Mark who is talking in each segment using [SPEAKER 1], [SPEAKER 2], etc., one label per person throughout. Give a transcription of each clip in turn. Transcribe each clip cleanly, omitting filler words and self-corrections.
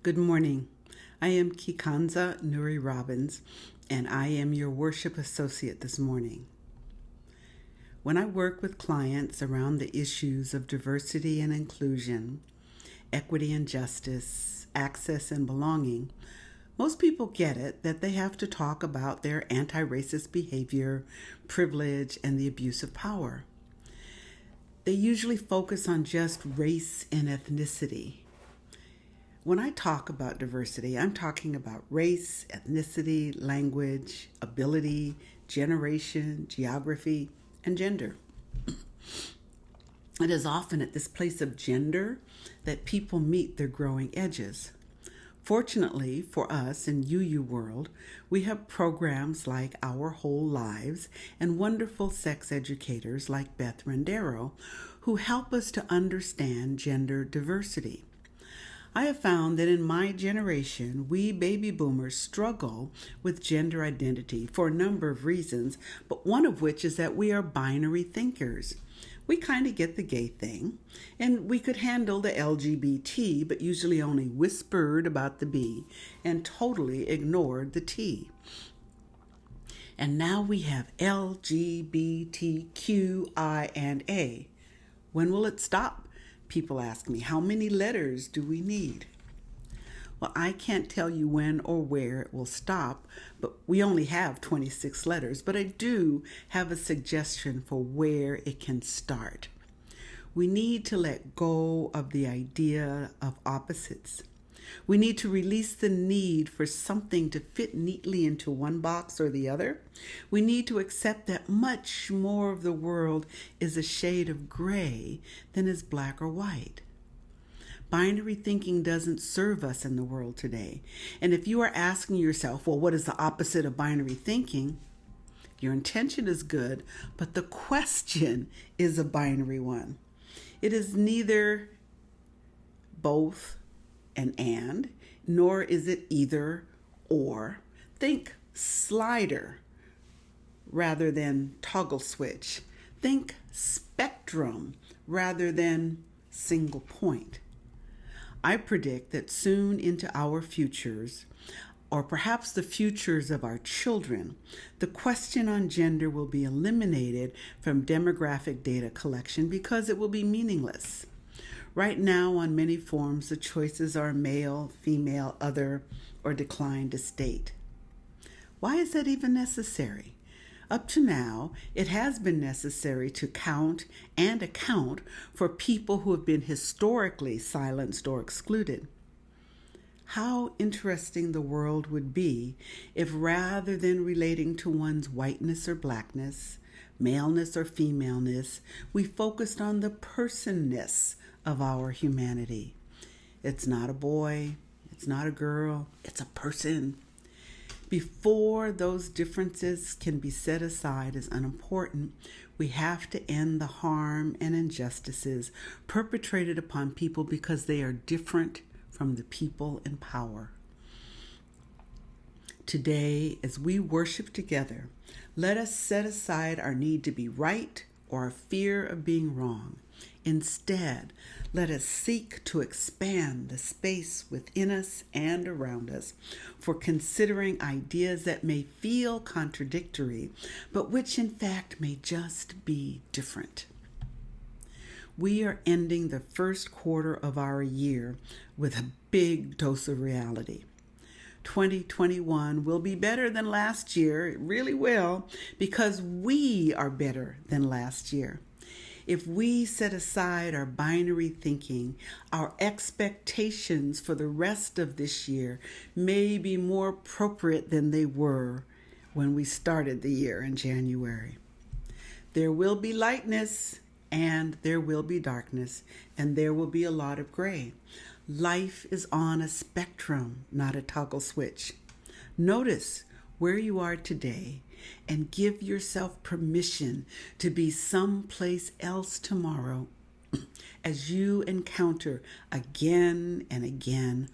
[SPEAKER 1] Good morning. I am Kikanza Nuri Robbins, and I am your worship associate this morning. When I work with clients around the issues of diversity and inclusion, equity and justice, access and belonging, most people get it that they have to talk about their anti-racist behavior, privilege, and the abuse of power. They usually focus on just race and ethnicity. When I talk about diversity, I'm talking about race, ethnicity, language, ability, generation, geography, and gender. It is often at this place of gender that people meet their growing edges. Fortunately for us in UU World, we have programs like Our Whole Lives and wonderful sex educators like Beth Rendero who help us to understand gender diversity. I have found that in my generation, we baby boomers struggle with gender identity for a number of reasons, but one of which is that we are binary thinkers. We kind of get the gay thing, and we could handle the LGBT, but usually only whispered about the B and totally ignored the T. And now we have LGBTQI and A. When will it stop? People ask me, how many letters do we need? Well, I can't tell you when or where it will stop, but we only have 26 letters, but I do have a suggestion for where it can start. We need to let go of the idea of opposites. We need to release the need for something to fit neatly into one box or the other. We need to accept that much more of the world is a shade of gray than is black or white. Binary thinking doesn't serve us in the world today. And if you are asking yourself, well, what is the opposite of binary thinking? Your intention is good, but the question is a binary one. It is neither both and, nor is it either or. Think slider rather than toggle switch. Think spectrum rather than single point. I predict that soon into our futures, or perhaps the futures of our children, the question on gender will be eliminated from demographic data collection because it will be meaningless. Right now, on many forms, the choices are male, female, other, or declined to state. Why is that even necessary? Up to now, it has been necessary to count and account for people who have been historically silenced or excluded. How interesting the world would be if rather than relating to one's whiteness or blackness, maleness or femaleness, we focused on the personness of our humanity. It's not a boy, it's not a girl, it's a person. Before those differences can be set aside as unimportant, we have to end the harm and injustices perpetrated upon people because they are different from the people in power. Today, as we worship together, let us set aside our need to be right or our fear of being wrong. Instead, let us seek to expand the space within us and around us for considering ideas that may feel contradictory, but which in fact may just be different. We are ending the first quarter of our year with a big dose of reality. 2021 will be better than last year. It really will, because we are better than last year. If we set aside our binary thinking, our expectations for the rest of this year may be more appropriate than they were when we started the year in January. There will be lightness and there will be darkness, and there will be a lot of gray. Life is on a spectrum, not a toggle switch. Notice where you are today and give yourself permission to be someplace else tomorrow as you encounter again and again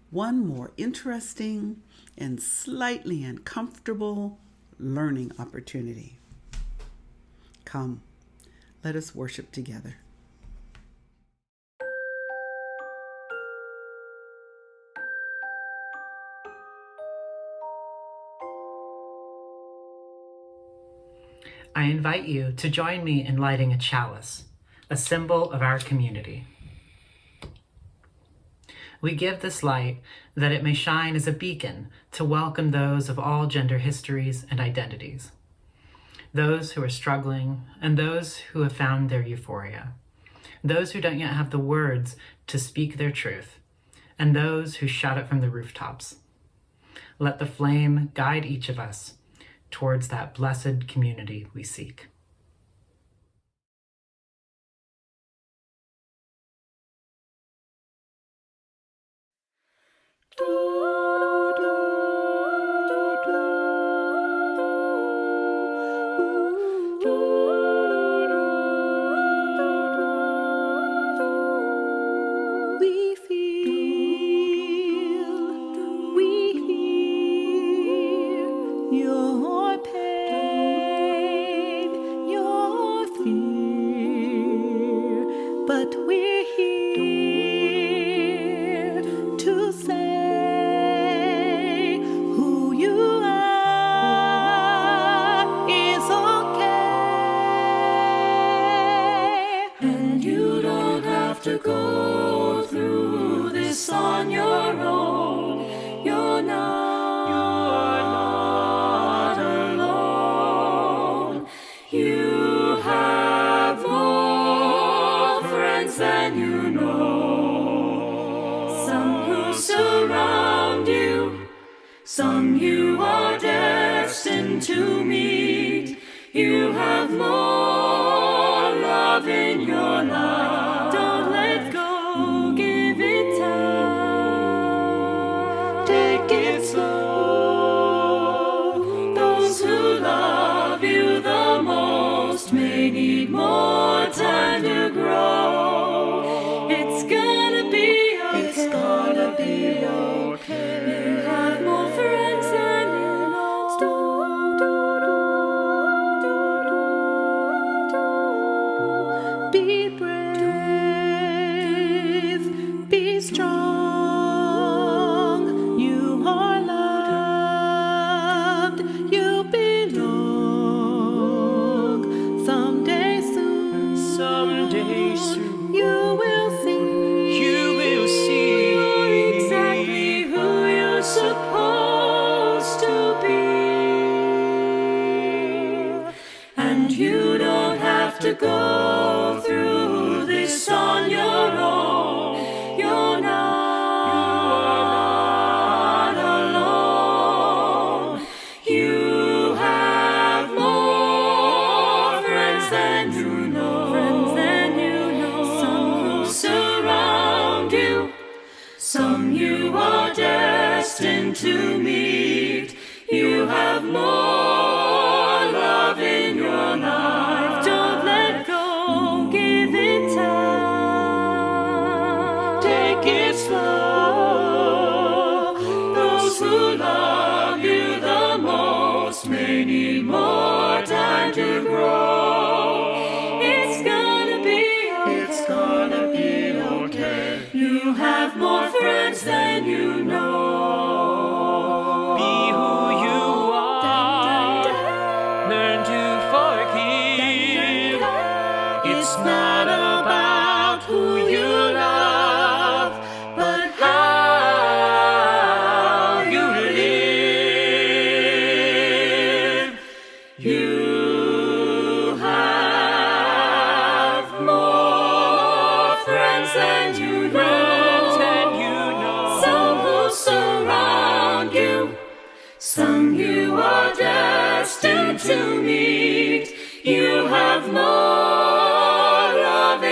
[SPEAKER 1] one more interesting and slightly uncomfortable learning opportunity. Come, let us worship together.
[SPEAKER 2] I invite you to join me in lighting a chalice, a symbol of our community. We give this light that it may shine as a beacon to welcome those of all gender histories and identities, those who are struggling and those who have found their euphoria, those who don't yet have the words to speak their truth, and those who shout it from the rooftops. Let the flame guide each of us towards that blessed community we seek.
[SPEAKER 3] To go through this on your own. You are not alone. You have more friends than you know. Some who surround you, some you are destined to meet. You have more love in your life. Need more time to grow. It's gonna be okay. It's gonna be okay. You have more friends than you know. Be brave. Be strong. You are loved. You belong. Someday soon, you will see you're exactly who you're supposed to be. And you don't have to go through this on your own. You're not alone. You have more friends than you know. Some you are destined to meet. You have more love in your life. Don't let go, give it time. Take it slow. Those who love you the most may need more time to grow. It's gonna be okay. You have more friends than you know.
[SPEAKER 4] Be who you are. Learn to forgive. It's not about who you love, but how you live.
[SPEAKER 3] You have more friends than you know. Some you are destined to meet. You have more love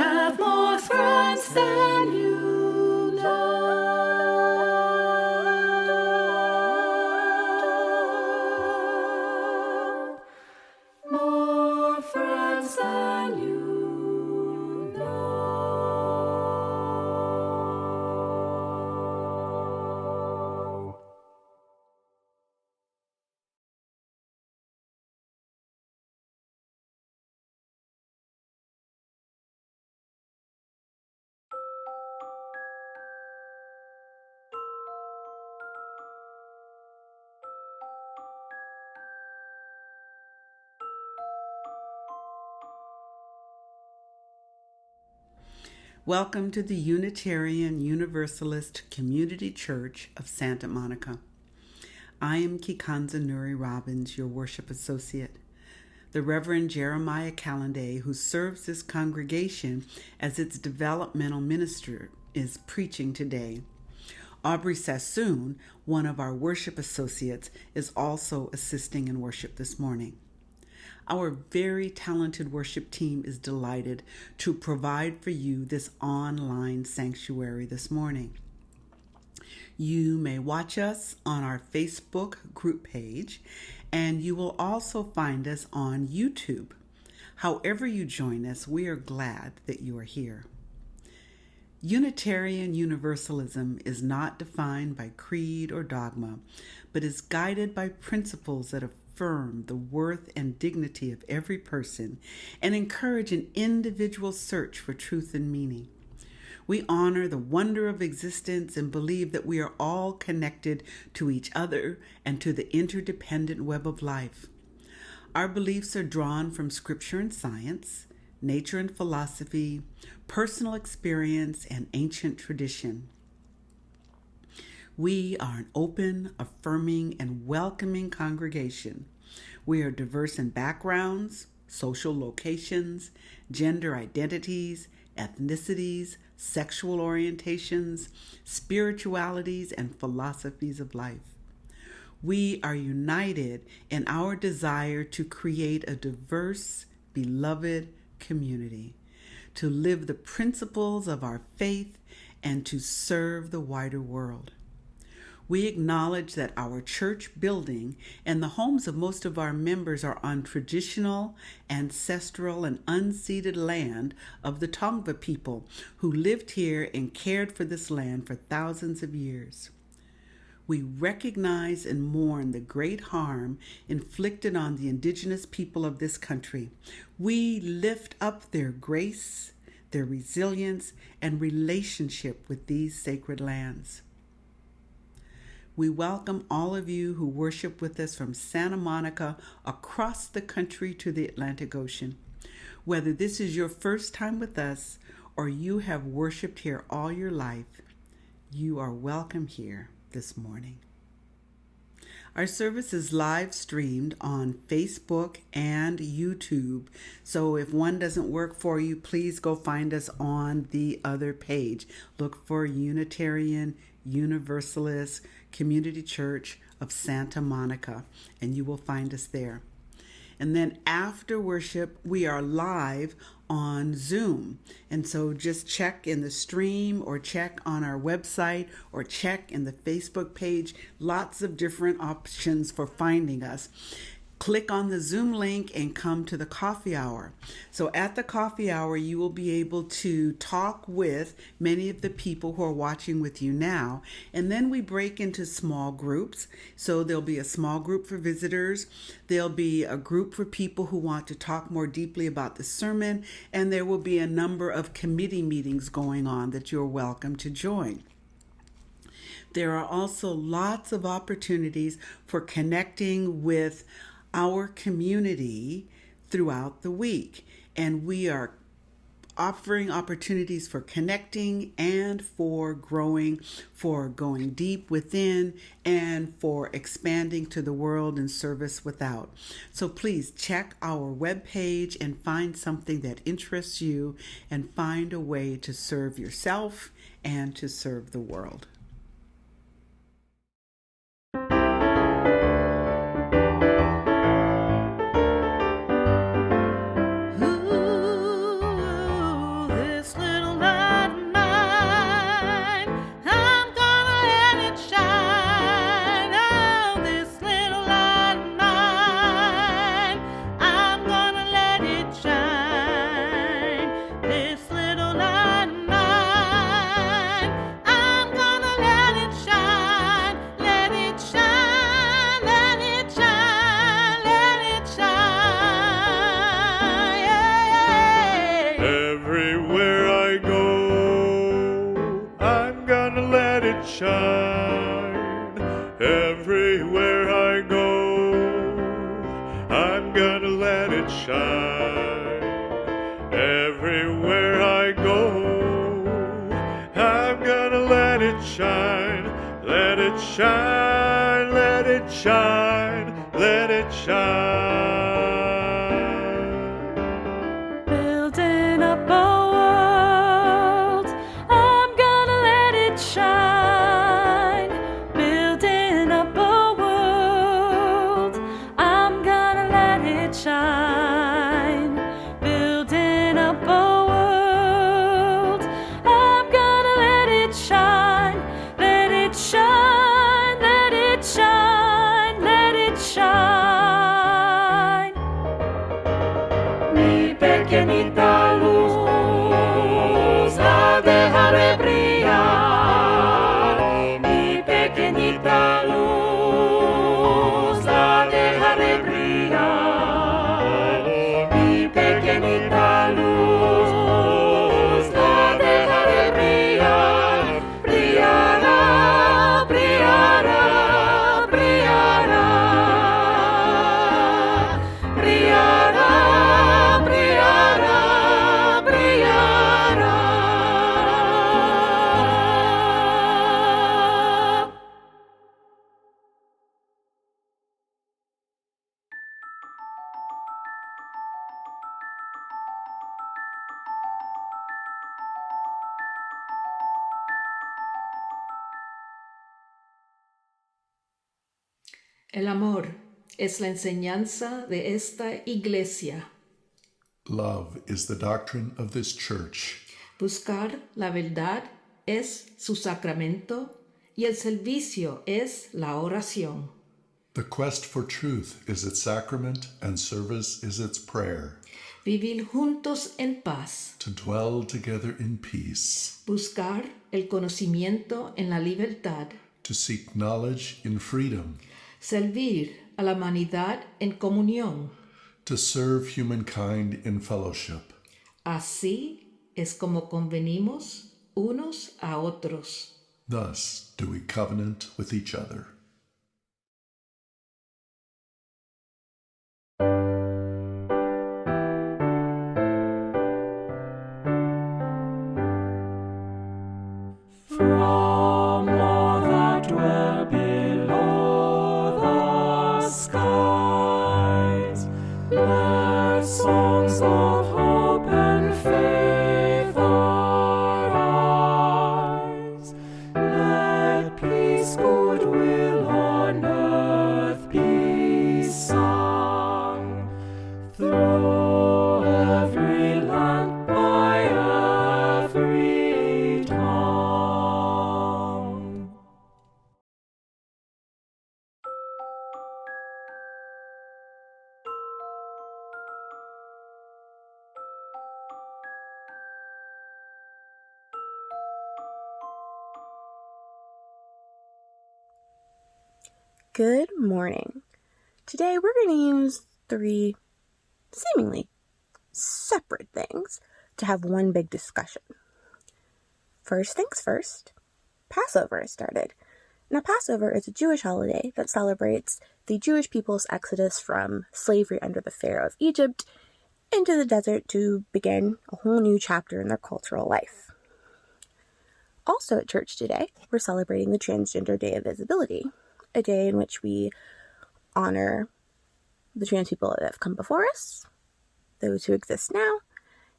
[SPEAKER 3] have more friends than you know. More friends than you know.
[SPEAKER 1] Welcome to the Unitarian Universalist Community Church of Santa Monica. I am Kikanza Nuri Robbins, your worship associate. The Reverend Jeremiah Kalendae, who serves this congregation as its developmental minister, is preaching today. Aubrey Sassoon, one of our worship associates, is also assisting in worship this morning. Our very talented worship team is delighted to provide for you this online sanctuary this morning. You may watch us on our Facebook group page, and you will also find us on YouTube. However you join us, we are glad that you are here. Unitarian Universalism is not defined by creed or dogma, but is guided by principles that affirm the worth and dignity of every person and encourage an individual search for truth and meaning. We honor the wonder of existence and believe that we are all connected to each other and to the interdependent web of life. Our beliefs are drawn from scripture and science, nature and philosophy, personal experience, and ancient tradition. We are an open, affirming, and welcoming congregation. We are diverse in backgrounds, social locations, gender identities, ethnicities, sexual orientations, spiritualities, and philosophies of life. We are united in our desire to create a diverse, beloved community, to live the principles of our faith, and to serve the wider world. We acknowledge that our church building and the homes of most of our members are on traditional, ancestral, and unceded land of the Tongva people who lived here and cared for this land for thousands of years. We recognize and mourn the great harm inflicted on the indigenous people of this country. We lift up their grace, their resilience, and relationship with these sacred lands. We welcome all of you who worship with us from Santa Monica across the country to the Atlantic Ocean. Whether this is your first time with us or you have worshiped here all your life, you are welcome here this morning. Our service is live streamed on Facebook and YouTube. So if one doesn't work for you, please go find us on the other page. Look for Unitarian Universalist Community Church of Santa Monica, and you will find us there. And then after worship, we are live on Zoom. And so just check in the stream or check on our website or check in the Facebook page. Lots of different options for finding us. Click on the Zoom link and come to the coffee hour. So at the coffee hour, you will be able to talk with many of the people who are watching with you now. And then we break into small groups. So there'll be a small group for visitors. There'll be a group for people who want to talk more deeply about the sermon. And there will be a number of committee meetings going on that you're welcome to join. There are also lots of opportunities for connecting with our community throughout the week. And we are offering opportunities for connecting and for growing, for going deep within, and for expanding to the world and service without. So please check our webpage and find something that interests you and find a way to serve yourself and to serve the world.
[SPEAKER 5] it shine. Everywhere I go, I'm gonna let it shine. Everywhere I go, I'm gonna let it shine. Let it shine, let it shine, let it shine.
[SPEAKER 3] Building up a world, I'm gonna let it shine. Building up a world, I'm gonna let it shine. Building up a world, I'm gonna let it shine. Let it shine, let it shine, let it shine. Mi pequeñita luz la dejaré brillar. Mi pequeñita luz la dejaré brillar. Mi pequeñita luz la dejaré brillar. Brillará, brillará, brillará. Brillará, brillará, brillará.
[SPEAKER 6] El amor es la enseñanza de esta iglesia.
[SPEAKER 7] Love is the doctrine of this church.
[SPEAKER 6] Buscar la verdad es su sacramento y el servicio es la oración.
[SPEAKER 7] The quest for truth is its sacrament and service is its prayer.
[SPEAKER 6] Vivir juntos en paz.
[SPEAKER 7] To dwell together in peace.
[SPEAKER 6] Buscar el conocimiento en la libertad.
[SPEAKER 7] To seek knowledge in freedom.
[SPEAKER 6] Servir a la humanidad en comunión.
[SPEAKER 7] To serve humankind in fellowship.
[SPEAKER 6] Así es como convenimos unos a otros.
[SPEAKER 7] Thus do we covenant with each other.
[SPEAKER 3] From all that dwell below the skies, let songs of hope and faith arise. Let peace, goodwill on earth be sung through every land by every tongue.
[SPEAKER 8] Good morning. Today we're going to use 3 seemingly separate things to have one big discussion. First things first, Passover has started. Now, Passover is a Jewish holiday that celebrates the Jewish people's exodus from slavery under the Pharaoh of Egypt into the desert to begin a whole new chapter in their cultural life. Also at church today, we're celebrating the Transgender Day of Visibility, a day in which we honor the trans people that have come before us, those who exist now,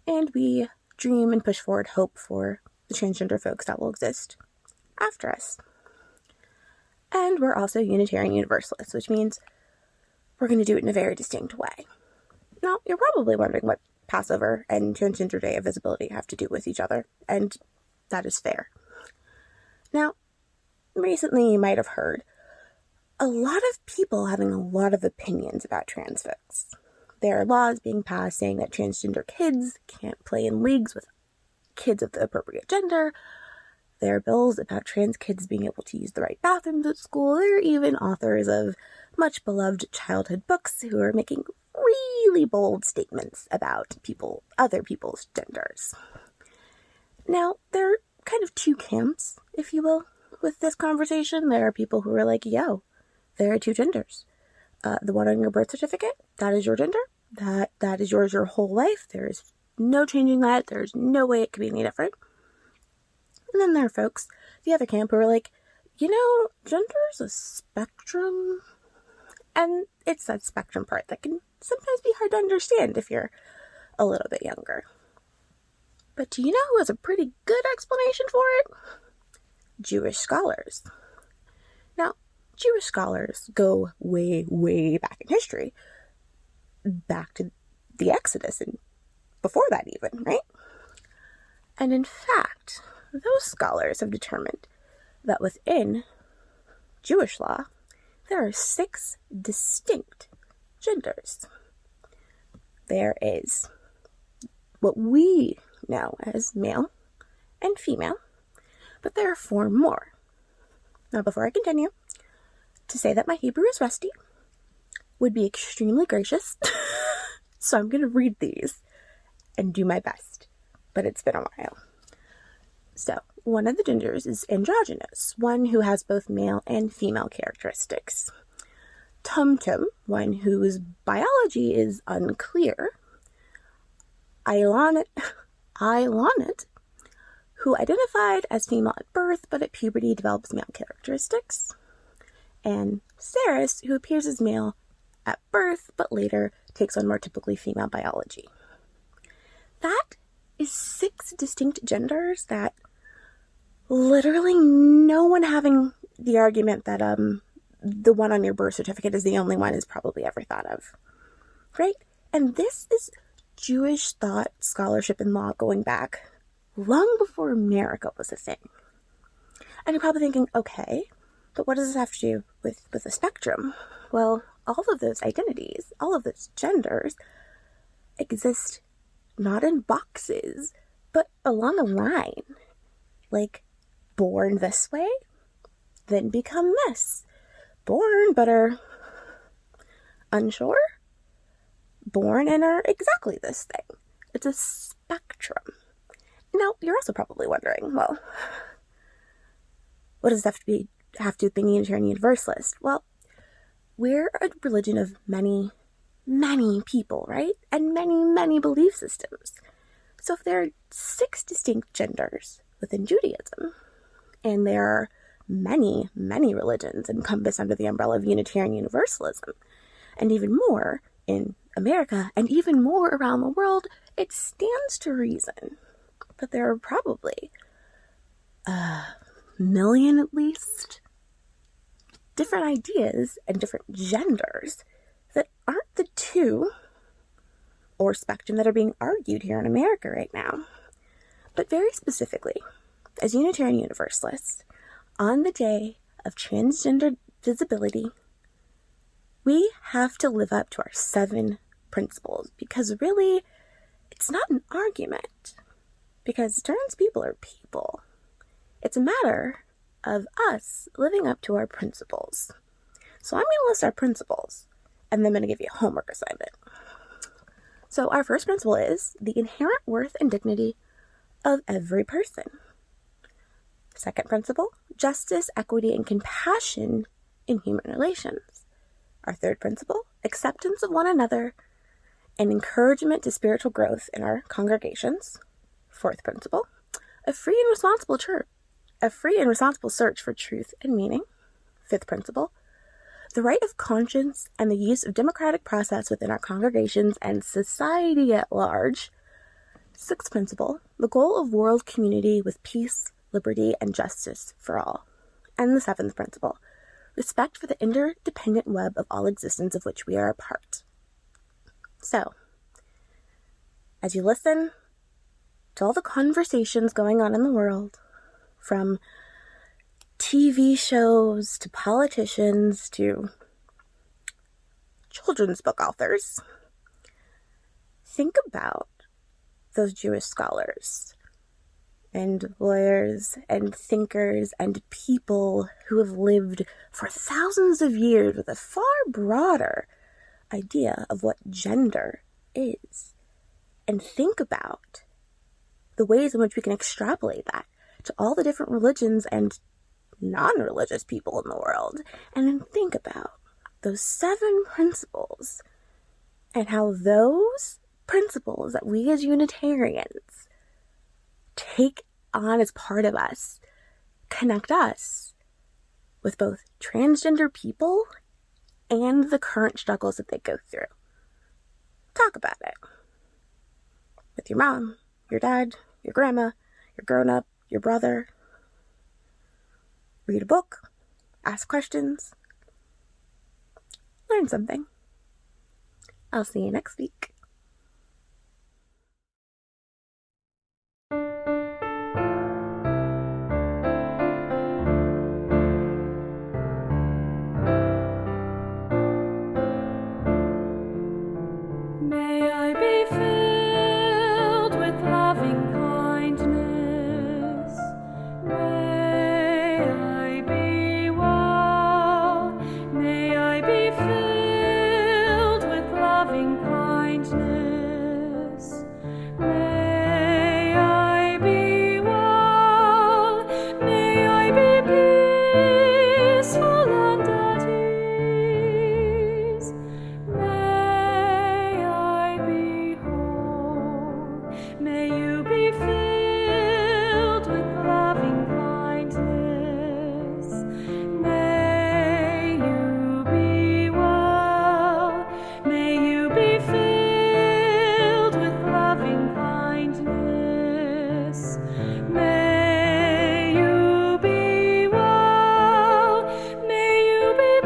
[SPEAKER 8] and we dream and push forward hope for the transgender folks that will exist after us. And we're also Unitarian Universalists, which means we're going to do it in a very distinct way. Now, you're probably wondering what Passover and Transgender Day of Visibility have to do with each other, and that is fair. Now, recently you might have heard a lot of people having a lot of opinions about trans folks. There are laws being passed saying that transgender kids can't play in leagues with kids of the appropriate gender. There are bills about trans kids being able to use the right bathrooms at school. There are even authors of much beloved childhood books who are making really bold statements about other people's genders. Now, there are kind of 2 camps, if you will, with this conversation. There are people who are like, yo, there are two genders. The one on your birth certificate, that is your gender. That is yours your whole life. There is no changing that. There's no way it could be any different. And then there are folks, the other camp, who are like, gender is a spectrum. And it's that spectrum part that can sometimes be hard to understand if you're a little bit younger. But do you know who has a pretty good explanation for it? Jewish scholars. Now, Jewish scholars go way, way back in history, back to the Exodus and before that even, right? And in fact, those scholars have determined that within Jewish law, there are 6 distinct genders. There is what we know as male and female, but there are 4 more. Now, before I continue, to say that my Hebrew is rusty would be extremely gracious, so I'm going to read these and do my best, but it's been a while. So, one of the genders is androgynous, one who has both male and female characteristics. Tumtum, one whose biology is unclear. Ailonet, who identified as female at birth, but at puberty develops male characteristics. And Ceres, who appears as male at birth, but later takes on more typically female biology. That is 6 distinct genders that literally no one having the argument that the one on your birth certificate is the only one is probably ever thought of, right? And this is Jewish thought, scholarship, and law going back long before America was a thing. And you're probably thinking, okay, but what does this have to do with the spectrum? Well, all of those identities, all of those genders exist not in boxes, but along a line. Like, born this way, then become this. Born but are unsure, born and are exactly this thing. It's a spectrum. Now, you're also probably wondering, well, what does it have to do with being a Unitarian Universalist? Well, we're a religion of many, many people, right? And many, many belief systems. So if there are 6 distinct genders within Judaism, and there are many, many religions encompassed under the umbrella of Unitarian Universalism, and even more in America, and even more around the world, it stands to reason that there are probably 1 million at least different ideas and different genders that aren't the 2 or spectrum that are being argued here in America right now. But very specifically, as Unitarian Universalists, on the day of Transgender Visibility, we have to live up to our 7 principles, because really, it's not an argument, because trans people are people. It's a matter of us living up to our principles. So I'm going to list our principles, and then I'm going to give you a homework assignment. So our first principle is the inherent worth and dignity of every person. Second principle, justice, equity, and compassion in human relations. Our third principle, acceptance of one another and encouragement to spiritual growth in our congregations. Fourth principle, a free and responsible search for truth and meaning. Fifth principle, the right of conscience and the use of democratic process within our congregations and society at large. Sixth principle, the goal of world community with peace, liberty, and justice for all. And the seventh principle, respect for the interdependent web of all existence of which we are a part. So, as you listen to all the conversations going on in the world, from TV shows to politicians to children's book authors, think about those Jewish scholars and lawyers and thinkers and people who have lived for thousands of years with a far broader idea of what gender is. And think about the ways in which we can extrapolate that to all the different religions and non-religious people in the world, and then think about those 7 principles and how those principles that we as Unitarians take on as part of us connect us with both transgender people and the current struggles that they go through. Talk about it with your mom, your dad, your grandma, your grown-up, your brother. Read a book, ask questions, learn something. I'll see you next week.
[SPEAKER 3] May I be filled with loving kindness. May I be well. May I be filled with loving kindness. May I be well. May I be peaceful and at ease. May I be whole. May you be filled with loving kindness. May you be well. May you be filled with loving kindness. May you be well. May you be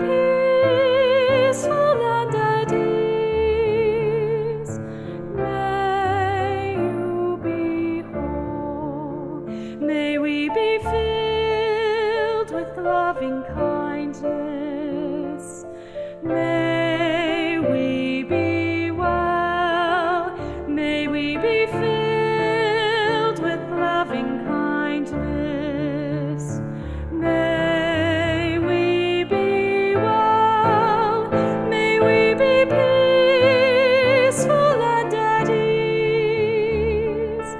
[SPEAKER 3] peaceful and at ease. May you be whole. May we be filled with loving kindness. May we be well. May we be filled with loving kindness. May we be well. May we be peaceful and at ease.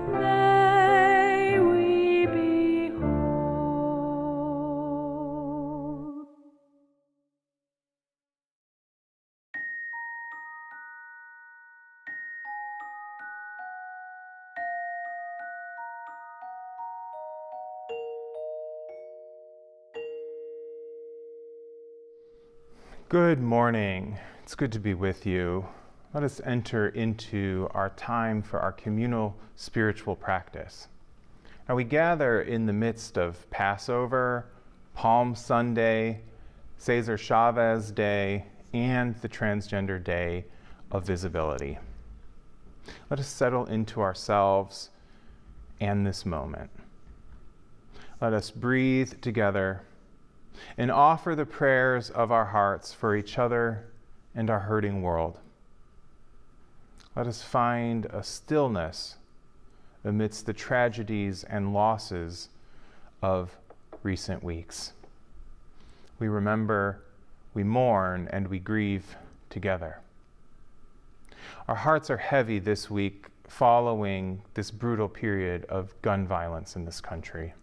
[SPEAKER 3] May we be whole.
[SPEAKER 9] Good morning. It's good to be with you. Let us enter into our time for our communal spiritual practice. Now we gather in the midst of Passover, Palm Sunday, Cesar Chavez Day, and the Transgender Day of Visibility. Let us settle into ourselves and this moment. Let us breathe together and offer the prayers of our hearts for each other and our hurting world. Let us find a stillness amidst the tragedies and losses of recent weeks. We remember, we mourn, and we grieve together. Our hearts are heavy this week following this brutal period of gun violence in this country.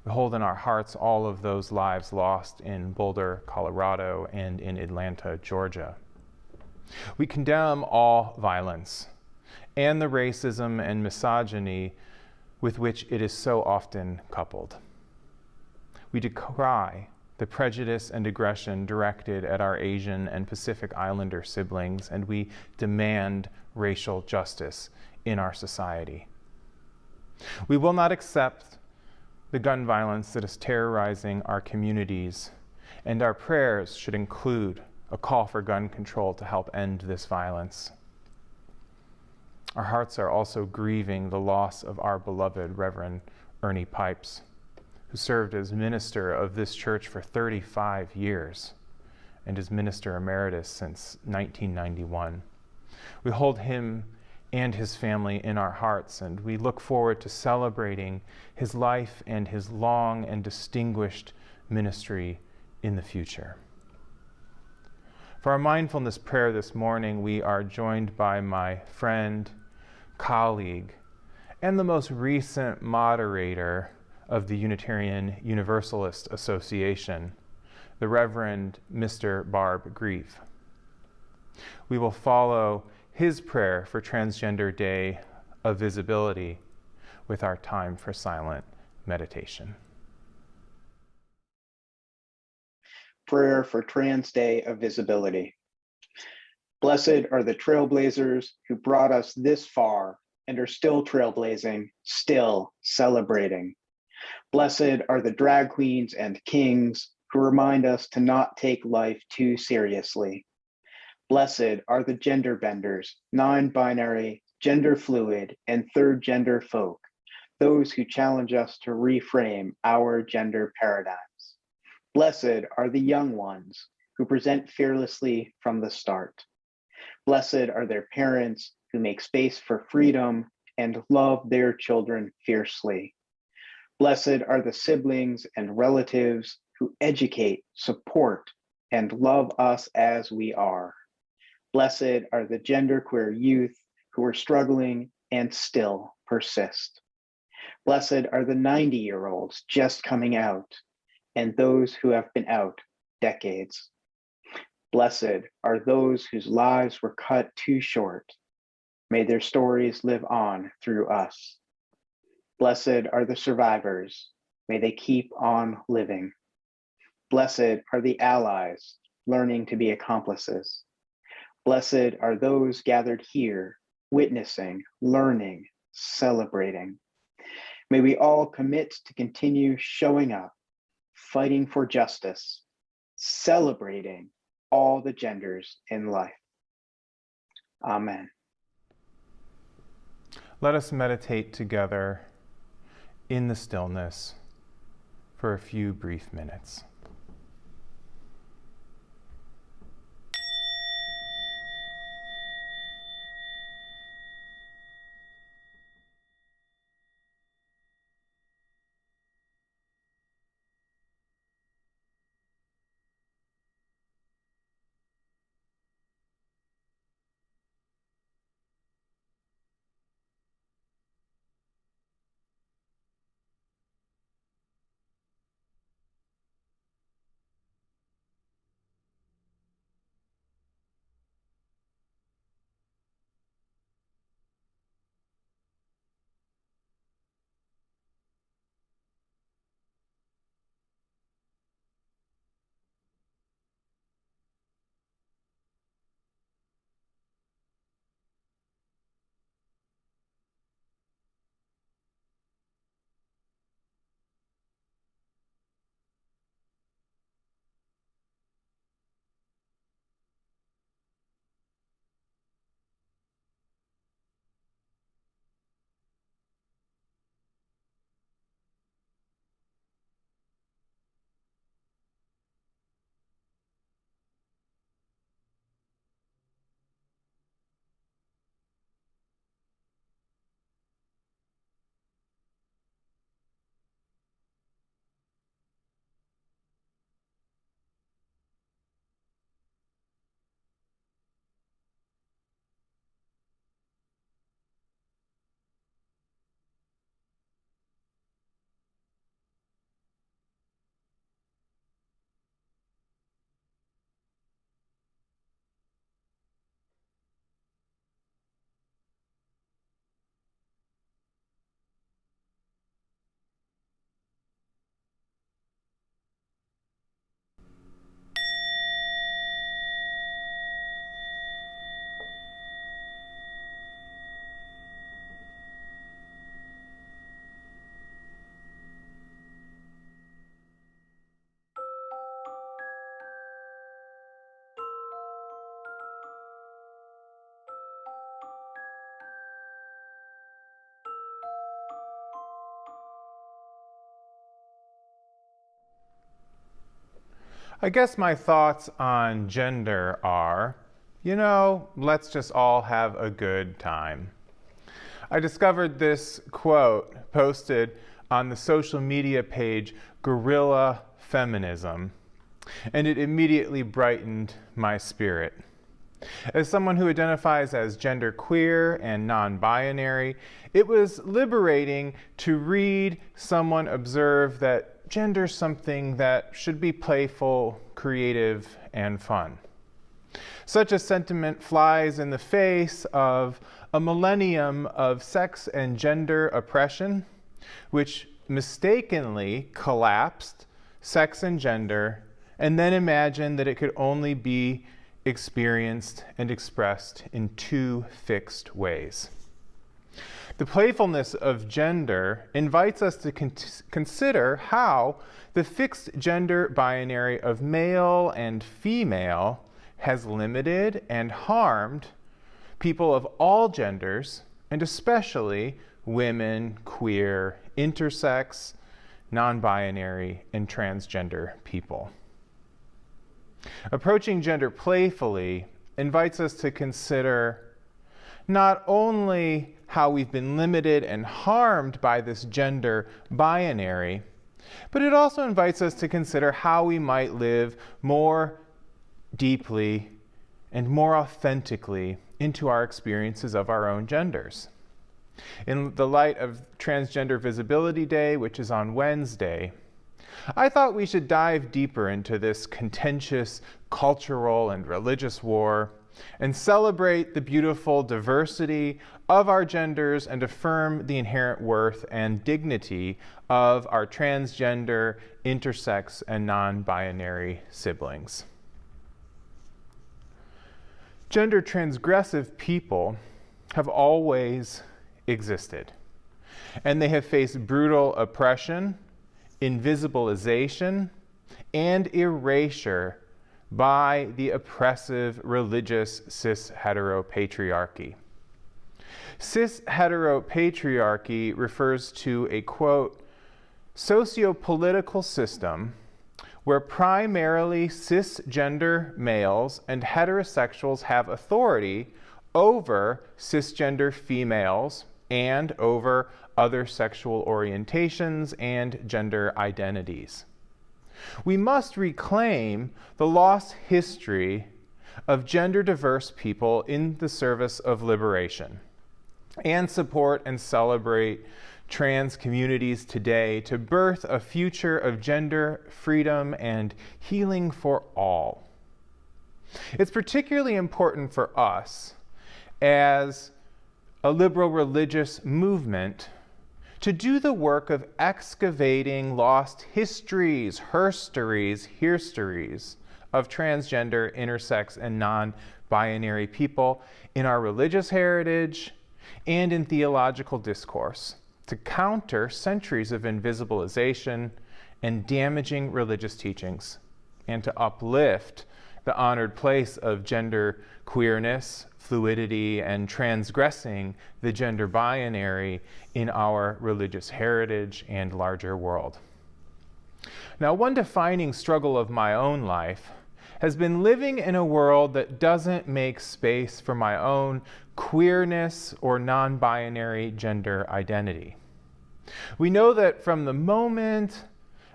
[SPEAKER 9] We hold in our hearts all of those lives lost in Boulder, Colorado, and in Atlanta, Georgia. We condemn all violence and the racism and misogyny with which it is so often coupled. We decry the prejudice and aggression directed at our Asian and Pacific Islander siblings, and we demand racial justice in our society. We will not accept the gun violence that is terrorizing our communities, and our prayers should include a call for gun control to help end this violence. Our hearts are also grieving the loss of our beloved Reverend Ernie Pipes, who served as minister of this church for 35 years and is minister emeritus since 1991. We hold him and his family in our hearts, and we look forward to celebrating his life and his long and distinguished ministry in the future. For our mindfulness prayer this morning, we are joined by my friend, colleague, and the most recent moderator of the Unitarian Universalist Association, the Reverend Mr. Barb Grief. We will follow his prayer for Transgender Day of Visibility with our time for silent meditation.
[SPEAKER 10] Prayer for Trans Day of Visibility. Blessed are the trailblazers who brought us this far and are still trailblazing, still celebrating. Blessed are the drag queens and kings who remind us to not take life too seriously. Blessed are the gender benders, non-binary, gender fluid, and third gender folk, those who challenge us to reframe our gender paradigms. Blessed are the young ones who present fearlessly from the start. Blessed are their parents who make space for freedom and love their children fiercely. Blessed are the siblings and relatives who educate, support, and love us as we are. Blessed are the genderqueer youth who are struggling and still persist. Blessed are the 90-year-olds just coming out and those who have been out decades. Blessed are those whose lives were cut too short. May their stories live on through us. Blessed are the survivors. May they keep on living. Blessed are the allies learning to be accomplices. Blessed are those gathered here, witnessing, learning, celebrating. May we all commit to continue showing up, fighting for justice, celebrating all the genders in life. Amen.
[SPEAKER 9] Let us meditate together in the stillness for a few brief minutes. I guess my thoughts on gender are, let's just all have a good time. I discovered this quote posted on the social media page Guerrilla Feminism, and it immediately brightened my spirit. As someone who identifies as genderqueer and non-binary, it was liberating to read someone observe that gender's something that should be playful, creative, and fun. Such a sentiment flies in the face of a millennium of sex and gender oppression, which mistakenly collapsed sex and gender and then imagined that it could only be experienced and expressed in two fixed ways. The playfulness of gender invites us to consider how the fixed gender binary of male and female has limited and harmed people of all genders, and especially women, queer, intersex, non-binary, and transgender people. Approaching gender playfully invites us to consider not only how we've been limited and harmed by this gender binary, but it also invites us to consider how we might live more deeply and more authentically into our experiences of our own genders. In the light of Transgender Visibility Day, which is on Wednesday, I thought we should dive deeper into this contentious cultural and religious war and celebrate the beautiful diversity of our genders and affirm the inherent worth and dignity of our transgender, intersex, and non-binary siblings. Gender transgressive people have always existed, and they have faced brutal oppression, invisibilization, and erasure by the oppressive religious cis-heteropatriarchy. Cis-heteropatriarchy refers to a, quote, socio-political system where primarily cisgender males and heterosexuals have authority over cisgender females and over other sexual orientations and gender identities. We must reclaim the lost history of gender diverse people in the service of liberation and support and celebrate trans communities today to birth a future of gender freedom and healing for all. It's particularly important for us as a liberal religious movement to do the work of excavating lost histories, herstories, herstories of transgender, intersex, and non-binary people in our religious heritage and in theological discourse to counter centuries of invisibilization and damaging religious teachings, and to uplift the honored place of gender queerness, fluidity, and transgressing the gender binary in our religious heritage and larger world. Now, one defining struggle of my own life has been living in a world that doesn't make space for my own queerness or non-binary gender identity. We know that from the moment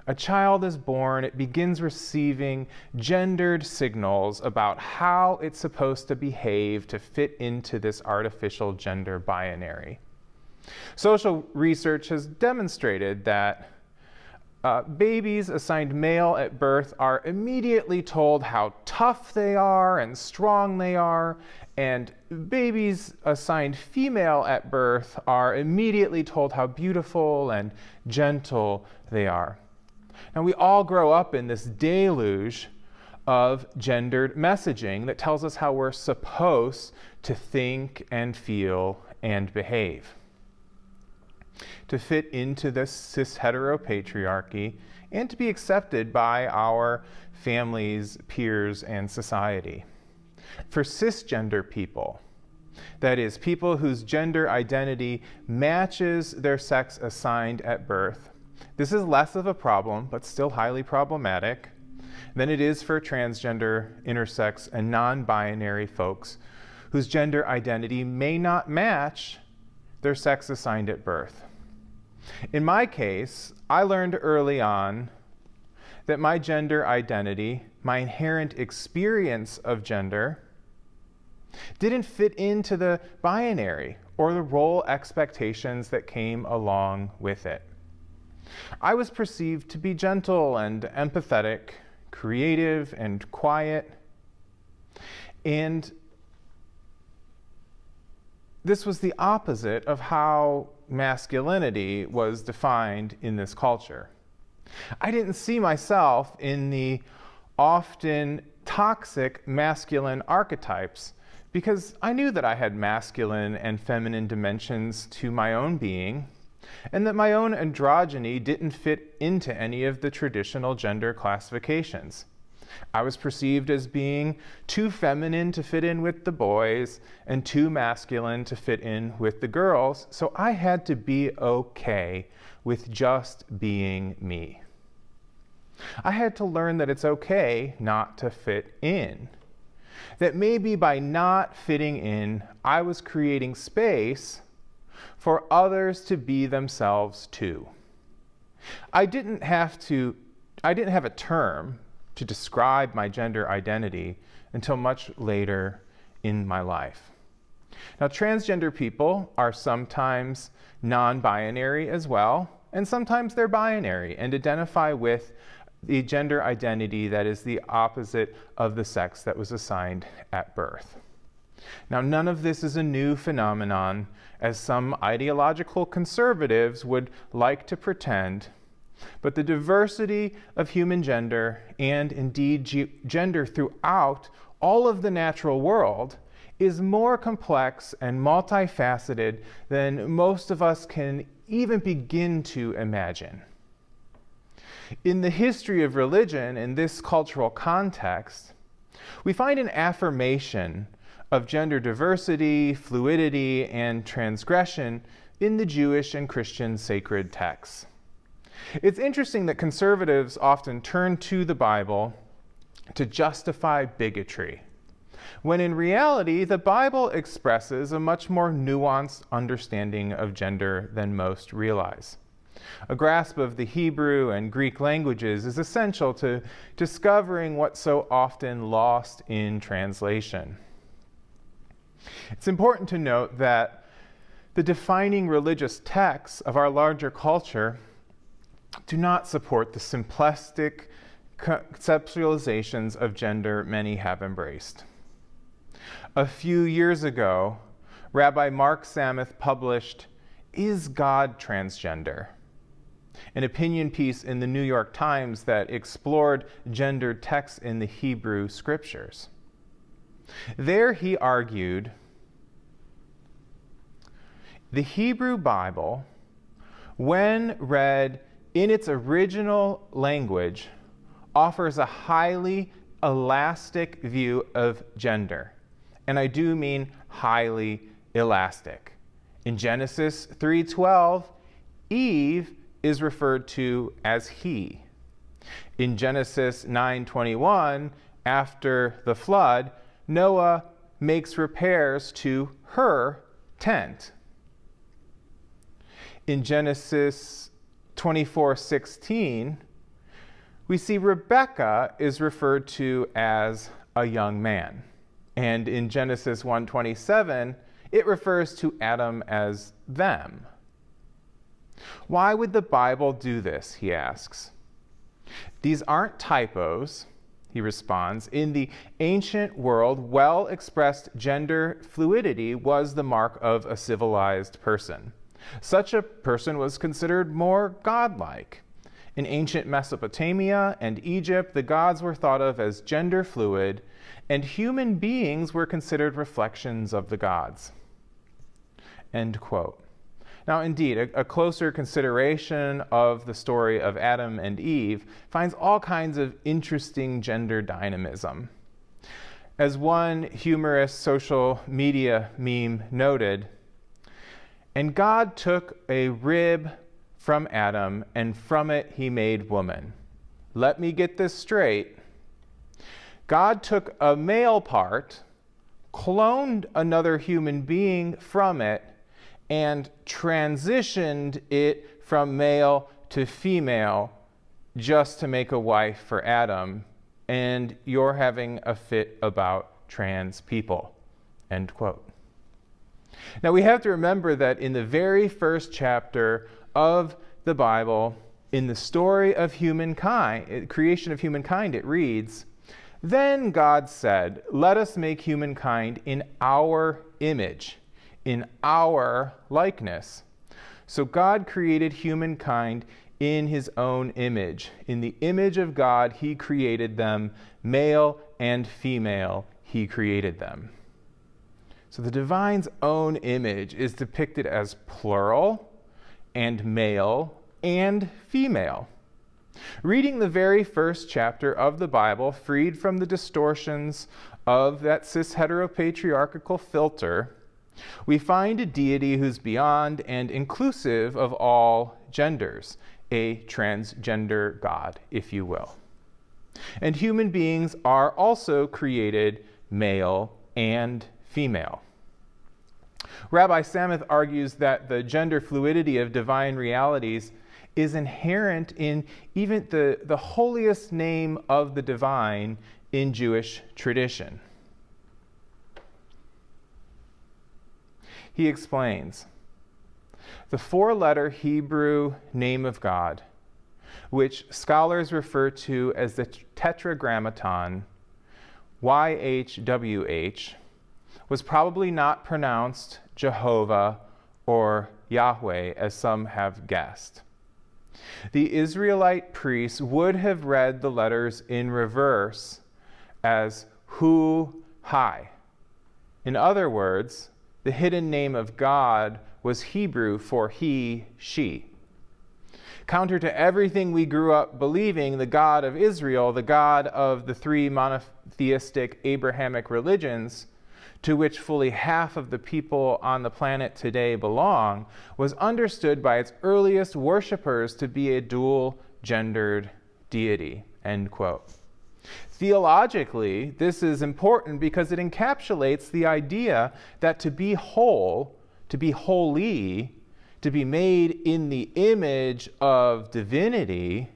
[SPEAKER 9] a child is born, it begins receiving gendered signals about how it's supposed to behave to fit into this artificial gender binary. Social research has demonstrated that babies assigned male at birth are immediately told how tough they are and strong they are, and babies assigned female at birth are immediately told how beautiful and gentle they are. Now, we all grow up in this deluge of gendered messaging that tells us how we're supposed to think and feel and behave to fit into this cis-heteropatriarchy and to be accepted by our families, peers, and society. For cisgender people, that is, people whose gender identity matches their sex assigned at birth, this is less of a problem, but still highly problematic, than it is for transgender, intersex, and non-binary folks whose gender identity may not match their sex assigned at birth. In my case, I learned early on that my gender identity, my inherent experience of gender, didn't fit into the binary or the role expectations that came along with it. I was perceived to be gentle and empathetic, creative and quiet, and this was the opposite of how masculinity was defined in this culture. I didn't see myself in the often toxic masculine archetypes because I knew that I had masculine and feminine dimensions to my own being, and that my own androgyny didn't fit into any of the traditional gender classifications. I was perceived as being too feminine to fit in with the boys and too masculine to fit in with the girls, so I had to be okay with just being me. I had to learn that it's okay not to fit in. That maybe by not fitting in, I was creating space for others to be themselves too. I didn't have a term to describe my gender identity until much later in my life. Now, transgender people are sometimes non-binary as well, and sometimes they're binary and identify with the gender identity that is the opposite of the sex that was assigned at birth. Now, none of this is a new phenomenon, as some ideological conservatives would like to pretend, but the diversity of human gender, and indeed gender throughout all of the natural world, is more complex and multifaceted than most of us can even begin to imagine. In the history of religion, in this cultural context, we find an affirmation of gender diversity, fluidity, and transgression in the Jewish and Christian sacred texts. It's interesting that conservatives often turn to the Bible to justify bigotry, when in reality, the Bible expresses a much more nuanced understanding of gender than most realize. A grasp of the Hebrew and Greek languages is essential to discovering what's so often lost in translation. It's important to note that the defining religious texts of our larger culture do not support the simplistic conceptualizations of gender many have embraced. A few years ago, Rabbi Mark Samuth published "Is God Transgender?", an opinion piece in the New York Times that explored gendered texts in the Hebrew scriptures. There he argued, the Hebrew Bible, when read in its original language, offers a highly elastic view of gender. And I do mean highly elastic. In Genesis 3:12, Eve is referred to as he. In Genesis 9:21, after the flood, Noah makes repairs to her tent. In Genesis 24:16, we see Rebekah is referred to as a young man. And in Genesis 1:27, it refers to Adam as them. Why would the Bible do this, he asks. These aren't typos, he responds. In the ancient world, well-expressed gender fluidity was the mark of a civilized person. Such a person was considered more godlike. In ancient Mesopotamia and Egypt, the gods were thought of as gender fluid, and human beings were considered reflections of the gods. End quote. Now, indeed, a closer consideration of the story of Adam and Eve finds all kinds of interesting gender dynamism. As one humorous social media meme noted, "And God took a rib from Adam, and from it he made woman." Let me get this straight. God took a male part, cloned another human being from it, and transitioned it from male to female just to make a wife for Adam, and you're having a fit about trans people. End quote. Now we have to remember that in the very first chapter of the Bible, in the story of humankind, creation of humankind, it reads, "Then God said, let us make humankind in our image, in our likeness." So God created humankind in his own image. In the image of God, he created them, male and female, he created them. So the divine's own image is depicted as plural and male and female. Reading the very first chapter of the Bible, freed from the distortions of that cis-heteropatriarchal filter, we find a deity who's beyond and inclusive of all genders, a transgender God, if you will. And human beings are also created male and female. Rabbi Samuth argues that the gender fluidity of divine realities is inherent in even the holiest name of the divine in Jewish tradition. He explains, the four-letter Hebrew name of God, which scholars refer to as the Tetragrammaton, YHWH, was probably not pronounced Jehovah or Yahweh, as some have guessed. The Israelite priests would have read the letters in reverse as Hu Hai. In other words, the hidden name of God was Hebrew for he, she. Counter to everything we grew up believing, the God of Israel, the God of the three monotheistic Abrahamic religions, to which fully half of the people on the planet today belong, was understood by its earliest worshipers to be a dual-gendered deity, end quote. Theologically, this is important because it encapsulates the idea that to be whole, to be holy, to be made in the image of divinity,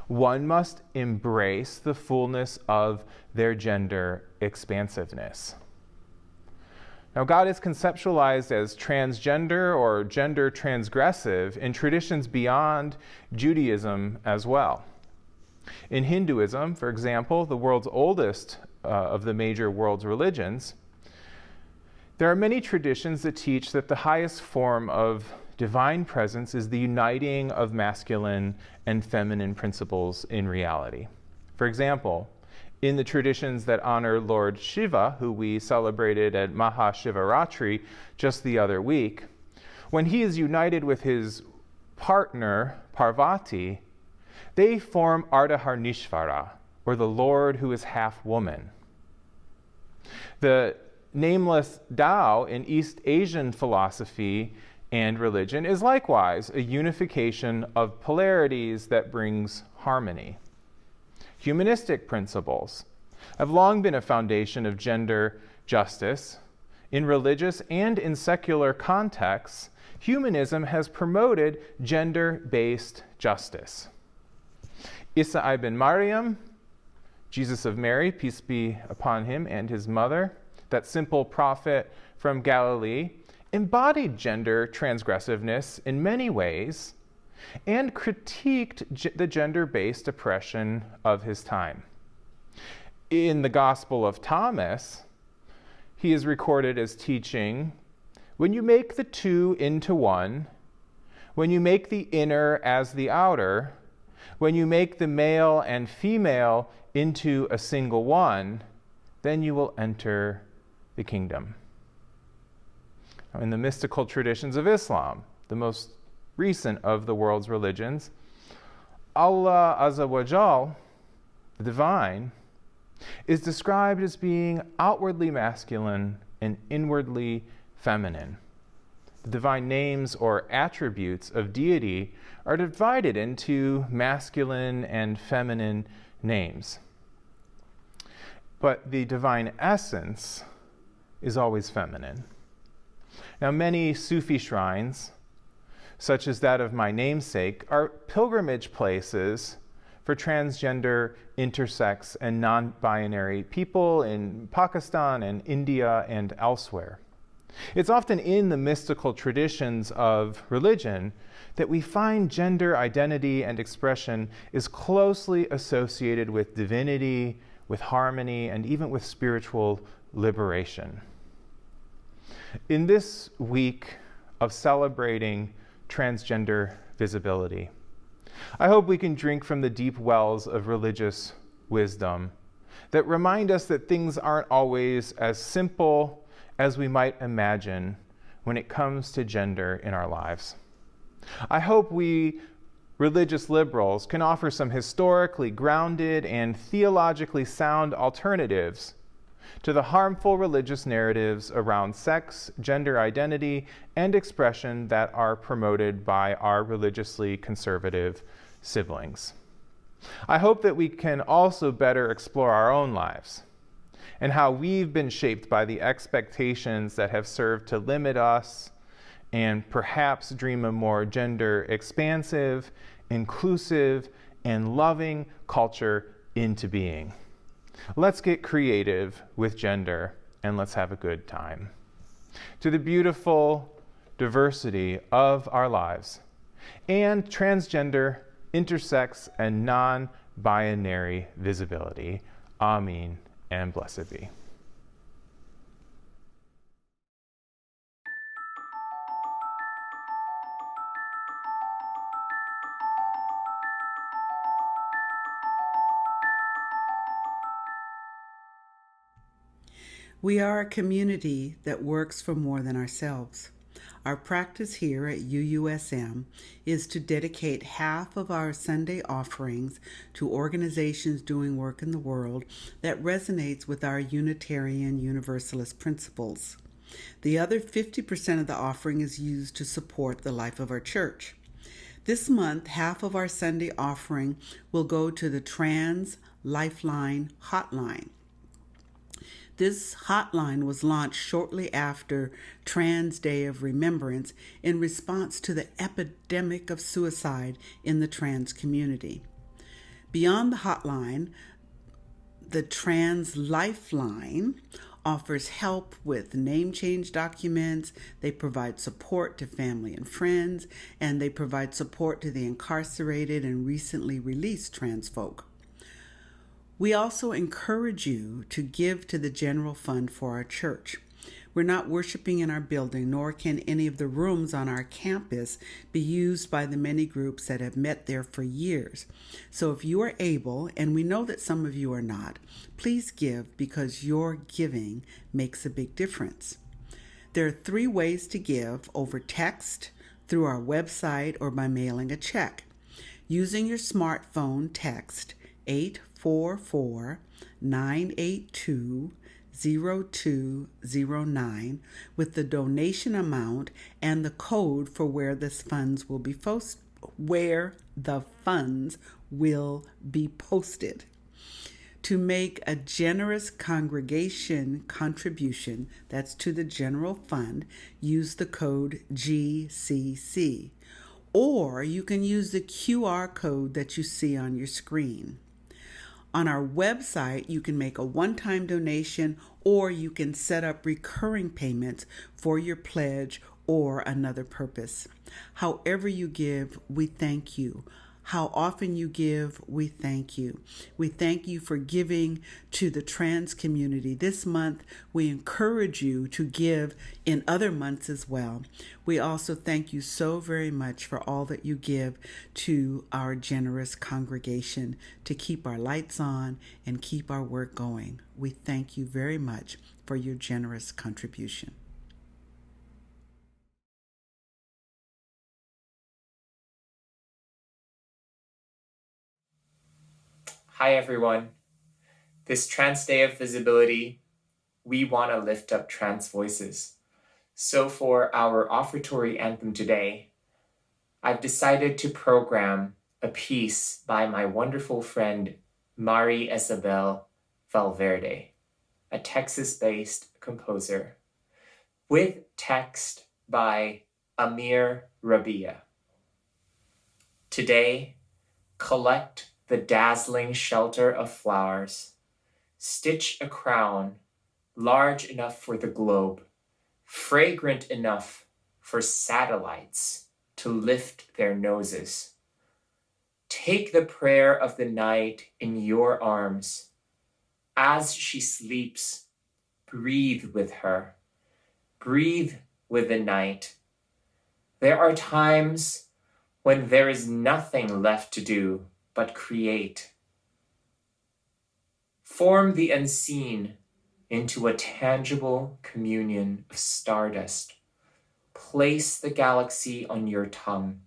[SPEAKER 9] one must embrace the fullness of their gender expansiveness. Now, God is conceptualized as transgender or gender transgressive in traditions beyond Judaism as well. In Hinduism, for example, the world's oldest of the major world's religions, there are many traditions that teach that the highest form of divine presence is the uniting of masculine and feminine principles in reality. For example, in the traditions that honor Lord Shiva, who we celebrated at Mahashivaratri just the other week, when he is united with his partner, Parvati, they form Ardharnishvara, or the Lord who is half woman. The nameless Tao in East Asian philosophy and religion is likewise a unification of polarities that brings harmony. Humanistic principles have long been a foundation of gender justice. In religious and in secular contexts, humanism has promoted gender-based justice. Isa ibn Maryam, Jesus of Mary, peace be upon him, and his mother, that simple prophet from Galilee, embodied gender transgressiveness in many ways and critiqued the gender-based oppression of his time. In the Gospel of Thomas, he is recorded as teaching, when you make the two into one, when you make the inner as the outer, when you make the male and female into a single one, then you will enter the kingdom. Now, in the mystical traditions of Islam, the most recent of the world's religions, Allah Azza wa Jal, the divine, is described as being outwardly masculine and inwardly feminine. The divine names or attributes of deity are divided into masculine and feminine names. But the divine essence is always feminine. Now, many Sufi shrines, such as that of my namesake, are pilgrimage places for transgender, intersex, and non-binary people in Pakistan and India and elsewhere. It's often in the mystical traditions of religion that we find gender identity and expression is closely associated with divinity, with harmony, and even with spiritual liberation. In this week of celebrating transgender visibility, I hope we can drink from the deep wells of religious wisdom that remind us that things aren't always as simple as we might imagine when it comes to gender in our lives. I hope we religious liberals can offer some historically grounded and theologically sound alternatives to the harmful religious narratives around sex, gender identity, and expression that are promoted by our religiously conservative siblings. I hope that we can also better explore our own lives and how we've been shaped by the expectations that have served to limit us and perhaps dream a more gender expansive, inclusive, and loving culture into being. Let's get creative with gender and let's have a good time. To the beautiful diversity of our lives and transgender, intersex, and non-binary visibility. Amen and blessed be.
[SPEAKER 1] We are a community that works for more than ourselves. Our practice here at UUSM is to dedicate half of our Sunday offerings to organizations doing work in the world that resonates with our Unitarian Universalist principles. The other 50% of the offering is used to support the life of our church. This month, half of our Sunday offering will go to the Lifeline Hotline. This hotline was launched shortly after Trans Day of Remembrance in response to the epidemic of suicide in the trans community. Beyond the hotline, the Trans Lifeline offers help with name change documents, they provide support to family and friends, and they provide support to the incarcerated and recently released trans folk. We also encourage you to give to the general fund for our church. We're not worshiping in our building, nor can any of the rooms on our campus be used by the many groups that have met there for years. So if you are able, and we know that some of you are not, please give because your giving makes a big difference. There are 3 ways to give: over text, through our website, or by mailing a check. Using your smartphone, text 844-982-0209 with the donation amount and the code for where the funds will be posted. To make a generous congregation contribution, that's to the general fund, use the code GCC. Or you can use the QR code that you see on your screen. On our website, you can make a one-time donation, or you can set up recurring payments for your pledge or another purpose. However you give, we thank you. How often you give, we thank you. We thank you for giving to the trans community. This month, we encourage you to give in other months as well. We also thank you so very much for all that you give to our generous congregation to keep our lights on and keep our work going. We thank you very much for your generous contribution.
[SPEAKER 11] Hi everyone. This Trans Day of Visibility, we want to lift up trans voices. So for our Offertory Anthem today, I've decided to program a piece by my wonderful friend Mari Isabel Valverde, a Texas-based composer, with text by Amir Rabia. Today, collect the dazzling shelter of flowers. Stitch a crown large enough for the globe, fragrant enough for satellites to lift their noses. Take the prayer of the night in your arms. As she sleeps, breathe with her. Breathe with the night. There are times when there is nothing left to do but create. Form the unseen into a tangible communion of stardust. Place the galaxy on your tongue.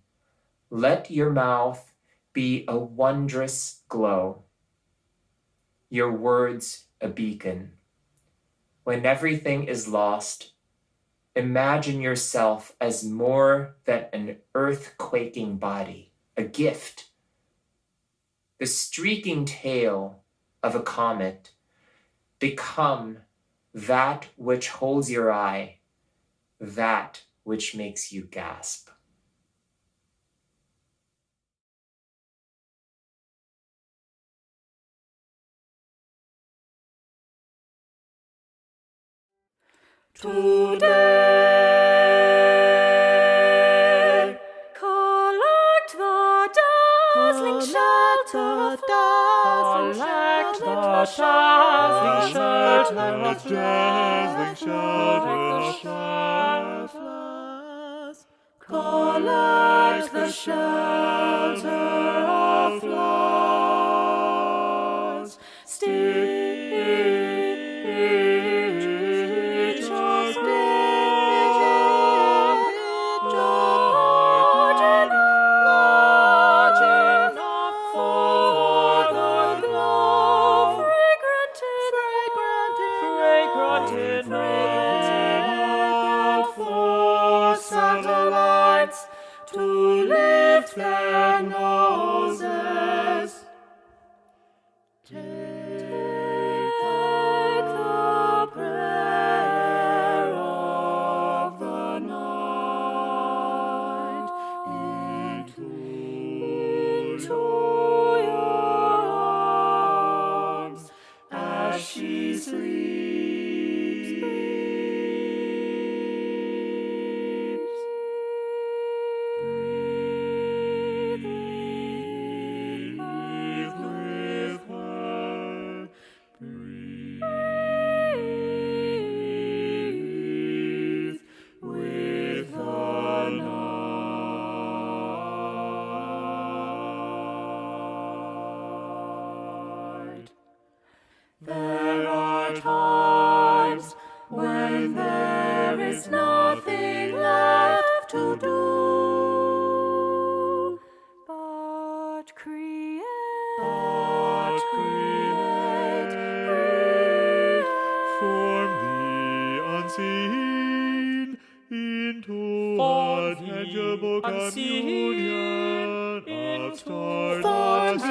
[SPEAKER 11] Let your mouth be a wondrous glow. Your words a beacon. When everything is lost, imagine yourself as more than an earth-quaking body, a gift. The streaking tail of a comet. Become that which holds your eye, that which makes you gasp.
[SPEAKER 3] Today, collect the dazzling shelter of flowers.
[SPEAKER 5] Collect the dazzling shelter of flowers.
[SPEAKER 3] Collect the shelter of flowers. To lift their noses. Take the prayer of the night into your arms as she sleeps. There are times when there is nothing left to do but create.
[SPEAKER 5] Form the unseen into a tangible communion of stardust.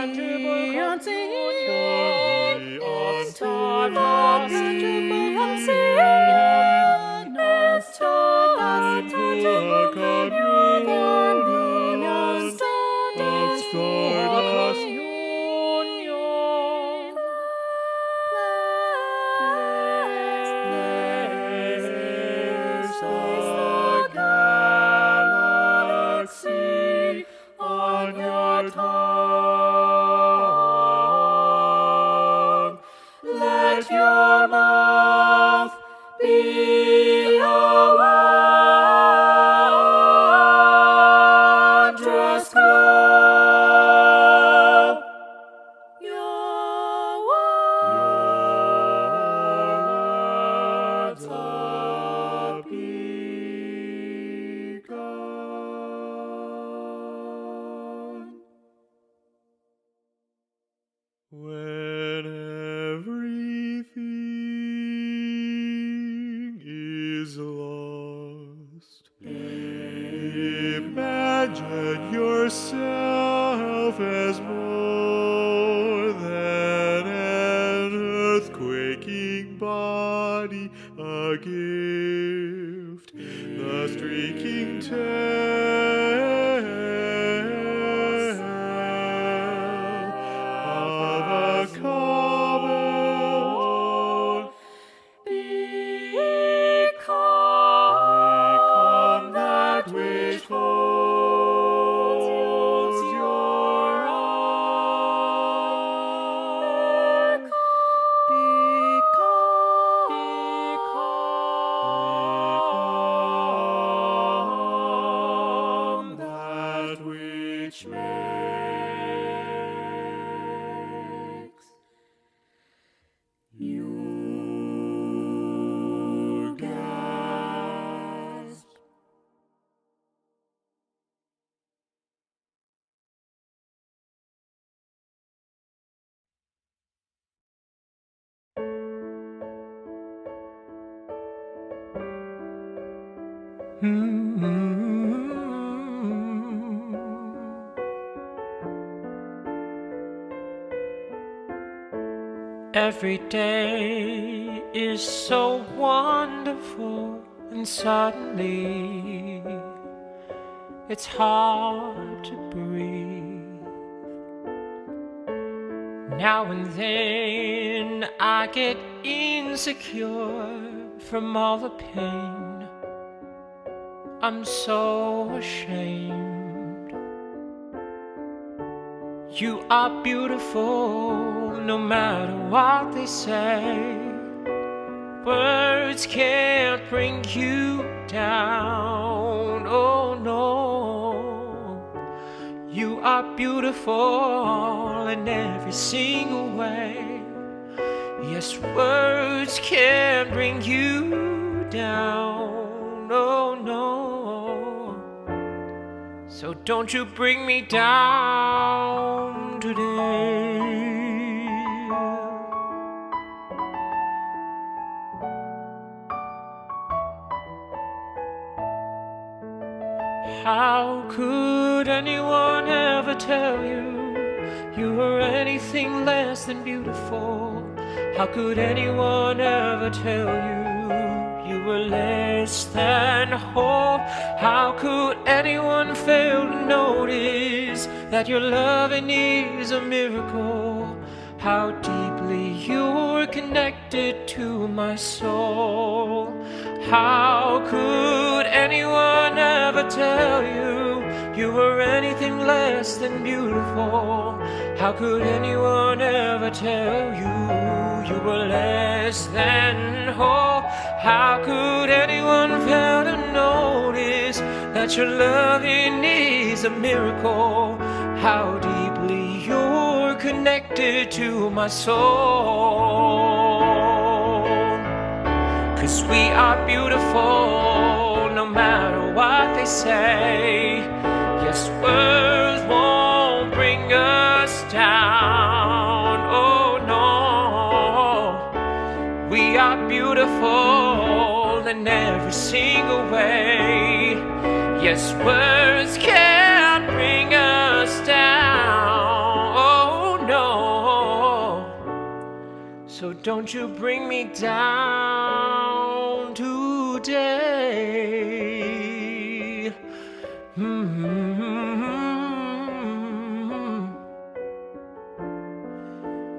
[SPEAKER 5] On your tongue, let your mouth be a wondrous glow. Your words a beacon. When everything is lost, imagine yourself as more than an earth-quaking body, a gift, the streaking tail
[SPEAKER 4] Every day is so wonderful, and suddenly it's hard to breathe. Now and then I get insecure from all the pain. I'm so ashamed. You are beautiful no matter what they say. Words can't bring you down, oh no. You are beautiful in every single way. Yes, words can't bring you down, oh no. So don't you bring me down today. How could anyone ever tell you you were anything less than beautiful? How could anyone ever tell you you were less than whole? How could anyone fail to notice that your loving is a miracle? How deeply you're connected to my soul. How could anyone ever tell you you were anything less than beautiful? How could anyone ever tell you you were less than whole? How could anyone fail to notice that your loving is a miracle? How deeply you're connected to my soul. 'Cause we are beautiful no matter what they say. Yes, words won't bring us down, oh no. We are beautiful in every single way. Yes, words can't bring us down, oh no. So don't you bring me down today.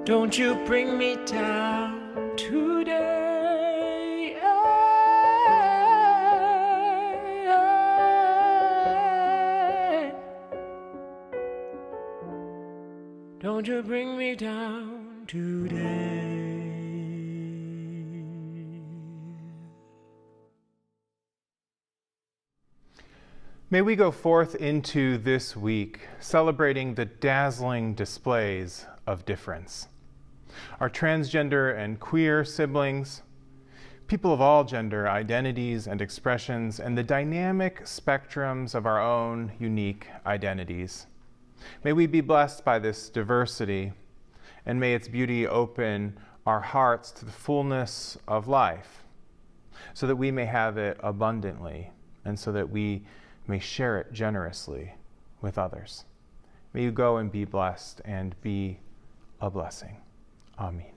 [SPEAKER 4] Don't you bring me down today. Don't you bring me down today.
[SPEAKER 9] May we go forth into this week celebrating the dazzling displays of difference. Our transgender and queer siblings, people of all gender identities and expressions, and the dynamic spectrums of our own unique identities. May we be blessed by this diversity, and may its beauty open our hearts to the fullness of life, so that we may have it abundantly, and so that we may share it generously with others. May you go and be blessed and be a blessing. Amen.